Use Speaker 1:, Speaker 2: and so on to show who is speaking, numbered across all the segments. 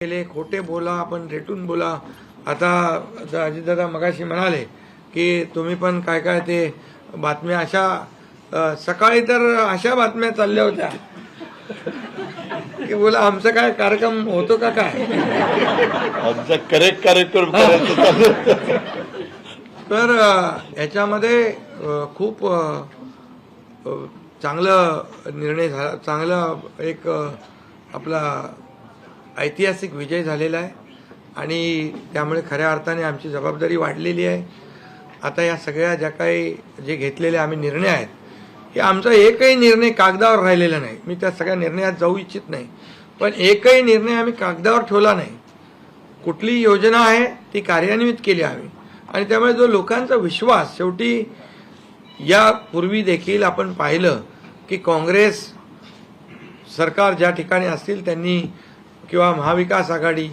Speaker 1: केले, खोटे बोला, आपण रेटून बोला. आता अजितदादा मगाशी म्हणाले की तुम्ही पण काय काय ते बातम्या अशा सकाळी तर अशा बातम्या चालल्या होत्या की बोला आमचा काय कार्यक्रम होतो का काय,
Speaker 2: आमचा करेक्ट कार्यक्रम
Speaker 1: तर याच्यामध्ये खूप चांगलं निर्णय झाला, चांगला एक आपला ऐतिहासिक विजय झालेला आहे आणि त्यामुळे खऱ्या अर्थाने आमची जबाबदारी वाढलेली आहे. आता या सगळ्या ज्या काही जे घेतलेले आम्ही निर्णय आहेत, की आमचा एकही निर्णय कागदावर राहिलेला नाही. मी त्या सगळ्या निर्णयात जाऊ इच्छित नाही, पण एकही निर्णय आम्ही कागदावर ठेवला नाही. कुठली योजना आहे ती कार्यान्वित केली आम्ही आणि त्यामुळे जो लोकांचा विश्वास, शेवटी यापूर्वी देखील आपण पाहिलं की काँग्रेस सरकार ज्या ठिकाणी असतील त्यांनी किंवा महाविकास आघाडी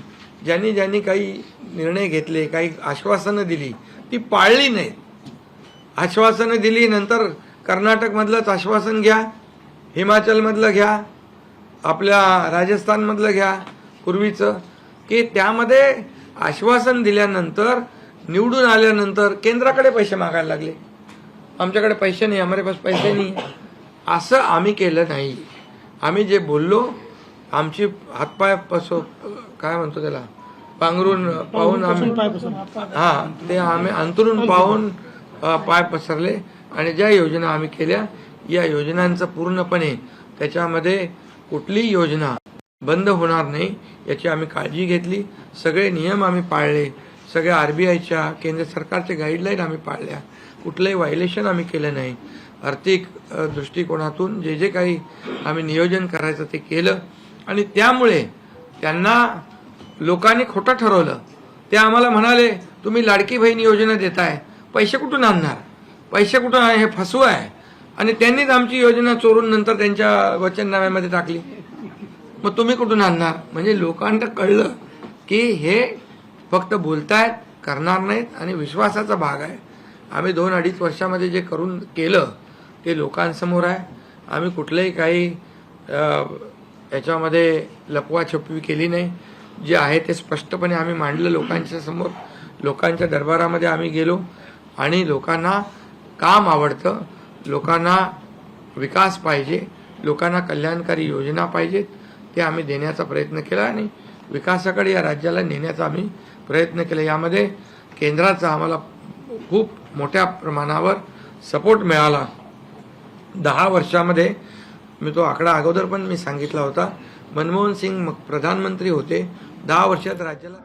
Speaker 1: ज्यांनी ज्यांनी काही निर्णय घेतले, काही आश्वासनं दिली, ती पाळली नाहीत. आश्वासनं दिली, नंतर कर्नाटकमधलंच आश्वासन घ्या, हिमाचलमधलं घ्या, आपल्या राजस्थानमधलं घ्या पूर्वीचं, की त्यामध्ये आश्वासन दिल्यानंतर निवडून आल्यानंतर केंद्राकडे पैसे मागायला लागले. आमच्याकडे पैसे नाही, हमारे पास पैसे नाही. असं आम्ही केलं नाही. आम्ही जे बोललो, आमची हातपाय काय म्हणतो त्याला, पांघरून पाहून आम्ही ते आम्ही अंतरून पाहून पाय पसरले आणि ज्या योजना आम्ही केल्या, या योजनांचं पूर्णपणे त्याच्यामध्ये कुठलीही योजना बंद होणार नाही याची आम्ही काळजी घेतली. सगळे नियम आम्ही पाळले, सगळ्या RBIच्या केंद्र सरकारचे गाईडलाईन आम्ही पाळल्या, कुठलंही व्हायलेशन आम्ही केलं नाही. आर्थिक दृष्टिकोनातून जे जे काही आम्ही नियोजन करायचं ते केलं आणि त्यामुळे त्यांना लोकांनी खोटं ठरवलं. ते आम्हाला म्हणाले तुम्ही लाडकी बहीण योजना देताय, पैसे कुठून आणणार, पैसे कुठून आहे, हे फसवं आहे. आणि त्यांनीच आमची योजना चोरून नंतर त्यांच्या वचननाम्यामध्ये टाकली. मग तुम्ही कुठून आणणार? म्हणजे लोकांना कळलं की हे फक्त बोलतायत, करणार नाहीत आणि विश्वासाचा भाग आहे. आम्ही 2-2.5 वर्षामध्ये जे करून केलं ते लोकांसमोर आहे. आम्ही कुठलंही काही याच्यामध्ये लपवाछपवी केली नाही. जे आहे ते स्पष्टपणे आम्ही मांडलं लोकांच्या समोर. लोकांच्या दरबारामध्ये आम्ही गेलो आणि लोकांना काम आवडतं, लोकांना विकास पाहिजे, लोकांना कल्याणकारी योजना पाहिजेत, ते आम्ही देण्याचा प्रयत्न केला आणि विकासाकडे या राज्याला नेण्याचा आम्ही प्रयत्न केला. यामध्ये केंद्राचा आम्हाला खूप मोठ्या प्रमाणावर सपोर्ट मिळाला. 10 वर्षामध्ये, मी तो आकडा अगोदर पण मी सांगितला होता, मनमोहन सिंग प्रधानमंत्री होते, 10 वर्षात राज्याला